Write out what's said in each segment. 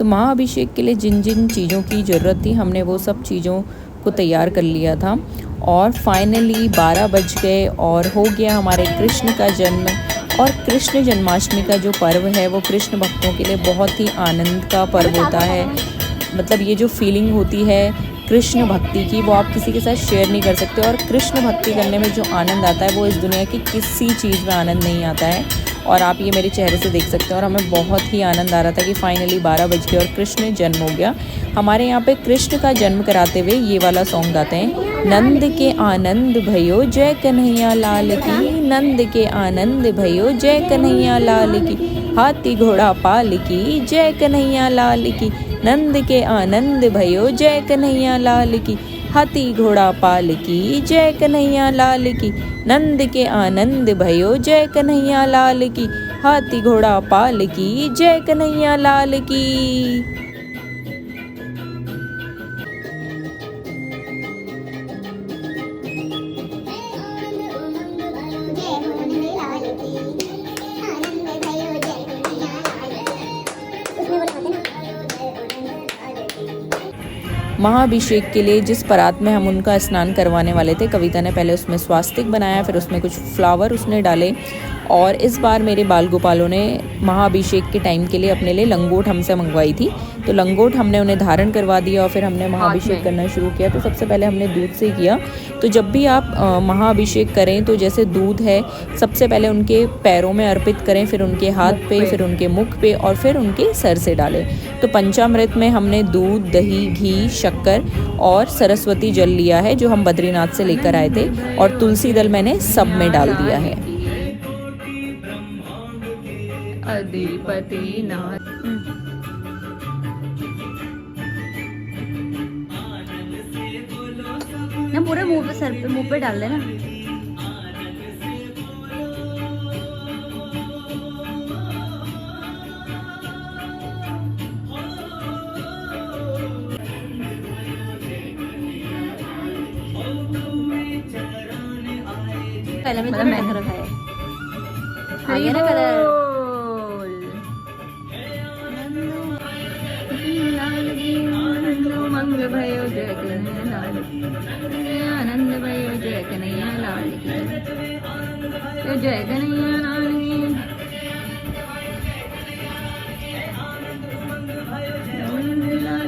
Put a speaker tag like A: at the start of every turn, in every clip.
A: तो महाअभिषेक के लिए जिन जिन चीज़ों की ज़रूरत थी हमने वो सब चीज़ों को तैयार कर लिया था। और फाइनली 12 बज गए और हो गया हमारे कृष्ण का जन्म। और कृष्ण जन्माष्टमी का जो पर्व है वो कृष्ण भक्तों के लिए बहुत ही आनंद का पर्व होता है। मतलब ये जो फीलिंग होती है कृष्ण भक्ति की वो आप किसी के साथ शेयर नहीं कर सकते। और कृष्ण भक्ति करने में जो आनंद आता है वो इस दुनिया की किसी चीज़ में आनंद नहीं आता है। और आप ये मेरे चेहरे से देख सकते हैं। और हमें बहुत ही आनंद आ रहा था कि फाइनली 12 बज गए और कृष्ण जन्म हो गया। हमारे यहाँ पे कृष्ण का जन्म कराते हुए ये वाला सॉन्ग गाते हैं, नंद के आनंद भयो जय कन्हैया लाल की, नंद के आनंद भयो जय कन्हैया लाल की, हाथी घोड़ा पाल की जय कन्हैया लाल की, नंद के आनंद भयो जय कन्हैया लाल की, हाथी घोड़ा पाल की जय कन्हैया लाल की, नंद के आनंद भयो जय कन्हैया लाल की, हाथी घोड़ा पाल की जय कन्हैया लाल की। महाअभिषेक के लिए जिस परात में हम उनका स्नान करवाने वाले थे, कविता ने पहले उसमें स्वास्तिक बनाया, फिर उसमें कुछ फ्लावर उसने डाले। और इस बार मेरे बाल गोपालों ने महाअभिषेक के टाइम के लिए अपने लिए लंगोट हमसे मंगवाई थी। तो लंगोट हमने उन्हें धारण करवा दिया और फिर हमने महाअभिषेक करना शुरू किया। तो सबसे पहले हमने दूध से किया। तो जब भी आप महाअभिषेक करें तो जैसे दूध है सबसे पहले उनके पैरों में अर्पित करें, फिर उनके हाथ पे, फिर उनके मुख पे और फिर उनके सर से डालें। तो पंचामृत में हमने दूध, दही, घी, शक्कर और सरस्वती जल लिया है जो हम बद्रीनाथ से लेकर आए थे। और तुलसी दल मैंने सब में डाल दिया है। अधिपति नाथ
B: ना पूरे मुंह पे, सर पे, मुंह पे डाल देना। पहले में मैंने रखा है, आ गया ना कलर। मंग भयो जय कन्हैया लाल की, आनंद भयो जय कन्हैया लाल की, जय कन्हैया लाल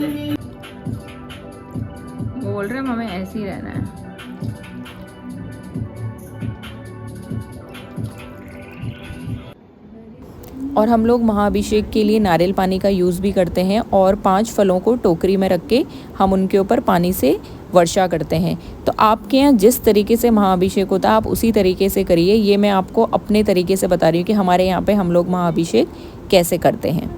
B: की। बोल रहे हमें ऐसे ही रहना है।
A: और हम लोग महाअभिषेक के लिए नारियल पानी का यूज़ भी करते हैं और 5 फलों को टोकरी में रख के हम उनके ऊपर पानी से वर्षा करते हैं। तो आपके यहाँ जिस तरीके से महाअभिषेक होता है आप उसी तरीके से करिए। ये मैं आपको अपने तरीके से बता रही हूँ कि हमारे यहाँ पे हम लोग महाअभिषेक कैसे करते हैं।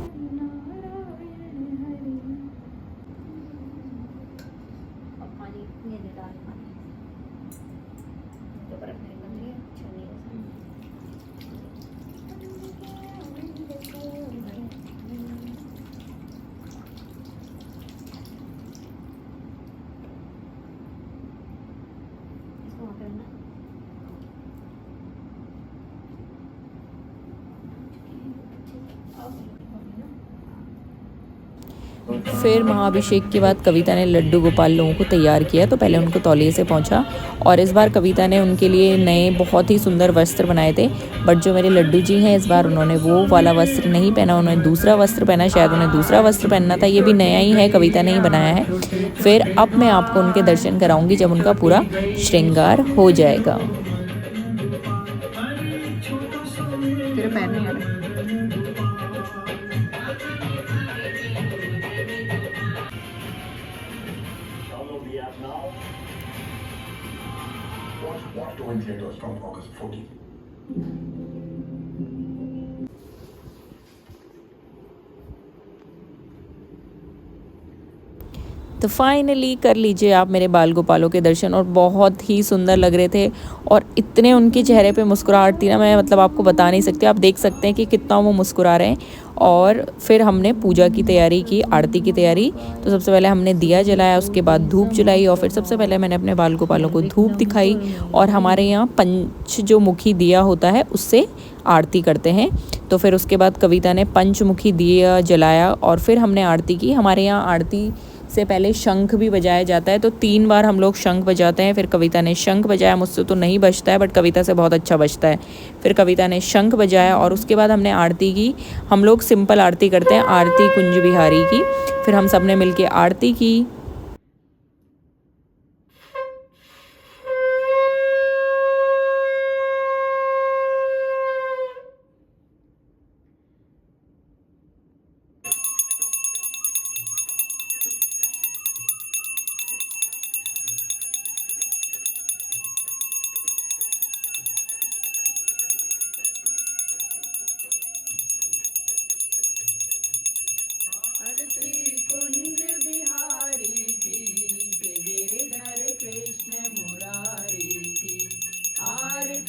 A: फिर महाअभिषेक के बाद कविता ने लड्डू गोपाल लोगों को तैयार किया। तो पहले उनको तौलिए से पहुंचा और इस बार कविता ने उनके लिए नए बहुत ही सुंदर वस्त्र बनाए थे। बट जो मेरे लड्डू जी हैं इस बार उन्होंने वो वाला वस्त्र नहीं पहना, उन्होंने दूसरा वस्त्र पहना। शायद उन्हें दूसरा वस्त्र पहनना था, ये भी नया ही है, कविता ने ही बनाया है। फिर अब मैं आपको उनके दर्शन कराऊंगी जब उनका पूरा श्रृंगार हो जाएगा। तो फाइनली कर लीजिए आप मेरे बाल गोपालों के दर्शन, और बहुत ही सुंदर लग रहे थे और इतने उनके चेहरे पे मुस्कुराहट थी ना, मैं मतलब आपको बता नहीं सकती। आप देख सकते हैं कि कितना वो मुस्कुरा रहे हैं। और फिर हमने पूजा की तैयारी की, आरती की तैयारी। तो सबसे पहले हमने दिया जलाया, उसके बाद धूप जलाई, और फिर सबसे पहले मैंने अपने बाल गोपालों को धूप दिखाई। और हमारे यहाँ पंच जो मुखी दिया होता है उससे आरती करते हैं। तो फिर उसके बाद कविता ने पंचमुखी दिया जलाया और फिर हमने आरती की। हमारे यहाँ आरती से पहले शंख भी बजाया जाता है, तो 3 बार हम लोग शंख बजाते हैं। फिर कविता ने शंख बजाया, मुझसे तो नहीं बजता है बट कविता से बहुत अच्छा बजता है। फिर कविता ने शंख बजाया और उसके बाद हमने आरती की। हम लोग सिंपल आरती करते हैं, आरती कुंज बिहारी की। फिर हम सब ने मिल के आरती की।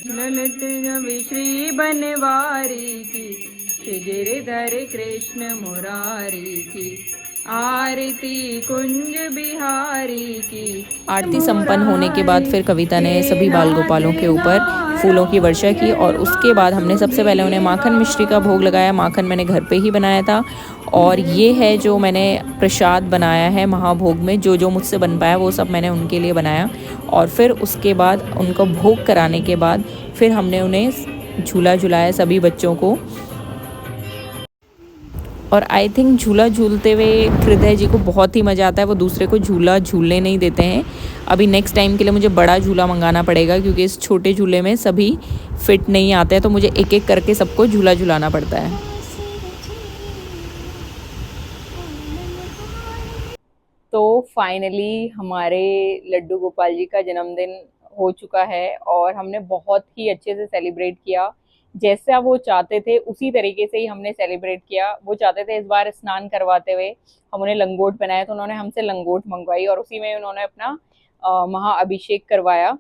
B: ललित जवि श्री बनवारी की, श्री गिरिधर कृष्ण मुरारी की, आरती कुंज बिहारी की।
A: आरती संपन्न होने के बाद फिर कविता ने सभी बाल गोपालों के ऊपर फूलों की वर्षा की और उसके बाद हमने सबसे पहले उन्हें माखन मिश्री का भोग लगाया। माखन मैंने घर पे ही बनाया था और ये है जो मैंने प्रसाद बनाया है महाभोग में। जो जो मुझसे बन पाया वो सब मैंने उनके लिए बनाया। और फिर उसके बाद उनको भोग कराने के बाद फिर हमने उन्हें झूला झुलाया सभी बच्चों को। और आई थिंक झूला झूलते हुए हृदय जी को बहुत ही मज़ा आता है, वो दूसरे को झूला झूलने नहीं देते हैं। अभी नेक्स्ट टाइम के लिए मुझे बड़ा झूला मंगाना पड़ेगा क्योंकि इस छोटे झूले में सभी फिट नहीं आते हैं, तो मुझे एक एक करके सबको झूला झुलाना पड़ता है। तो फाइनली हमारे लड्डू गोपाल जी का जन्मदिन हो चुका है और हमने बहुत ही अच्छे से सेलिब्रेट किया। जैसा वो चाहते थे उसी तरीके से ही हमने सेलिब्रेट किया। वो चाहते थे इस बार स्नान करवाते हुए हम उन्हें लंगोट पहनाए, तो उन्होंने हमसे लंगोट मंगवाई और उसी में उन्होंने अपना महाअभिषेक करवाया।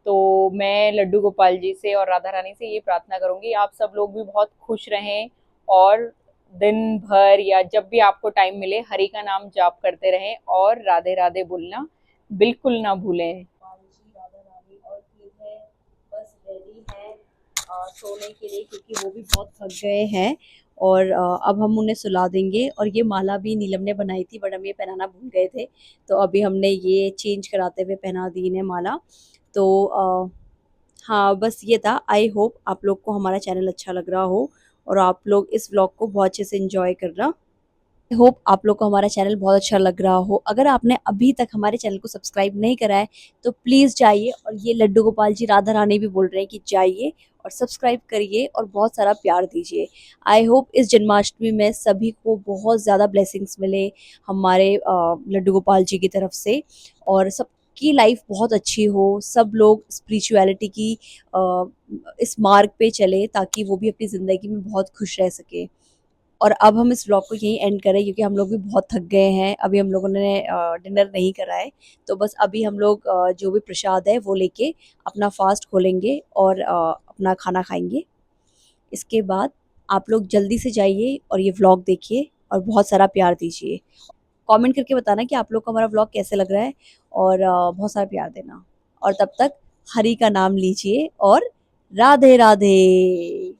A: तो मैं लड्डू गोपाल जी से और राधा रानी से ये प्रार्थना करूंगी आप सब लोग भी बहुत खुश रहें और दिन भर या जब भी आपको टाइम मिले हरि का नाम जाप करते रहें और राधे राधे बोलना बिल्कुल ना भूलें।
C: राधा रानी और फिर है बस रेडी है सोने के लिए क्योंकि वो भी बहुत थक गए हैं और अब हम उन्हें सुला देंगे। और ये माला भी नीलम ने बनाई थी बट हम ये पहनाना भूल गए थे, तो अभी हमने ये चेंज कराते हुए पहना दी इन्हें माला। तो हाँ बस ये था। आई होप आप लोग को हमारा चैनल अच्छा लग रहा हो और आप लोग इस व्लॉग को बहुत अच्छे से एंजॉय कर रहा। आई होप आप लोग को हमारा चैनल बहुत अच्छा लग रहा हो। अगर आपने अभी तक हमारे चैनल को सब्सक्राइब नहीं करा है तो प्लीज़ जाइए, और ये लड्डू गोपाल जी राधा रानी भी बोल रहे हैं कि जाइए और सब्सक्राइब करिए और बहुत सारा प्यार दीजिए। आई होप इस जन्माष्टमी में सभी को बहुत ज़्यादा ब्लेसिंग्स मिले हमारे लड्डू गोपाल जी की तरफ से, और सबकी लाइफ बहुत अच्छी हो, सब लोग स्पिरिचुअलिटी की इस मार्ग पे चले ताकि वो भी अपनी ज़िंदगी में बहुत खुश रह सके। और अब हम इस व्लॉग को यहीं एंड करें क्योंकि हम लोग भी बहुत थक गए हैं। अभी हम लोगों ने डिनर नहीं करा है, तो बस अभी हम लोग जो भी प्रसाद है वो लेके अपना फास्ट खोलेंगे और अपना खाना खाएंगे। इसके बाद आप लोग जल्दी से जाइए और ये व्लॉग देखिए और बहुत सारा प्यार दीजिए। कमेंट करके बताना कि आप लोग को हमारा व्लॉग कैसे लग रहा है और बहुत सारा प्यार देना। और तब तक हरि का नाम लीजिए और Radhe Radhe.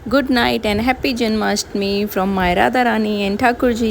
A: Good night and happy Janmashtami from my Radha Rani and Thakur ji.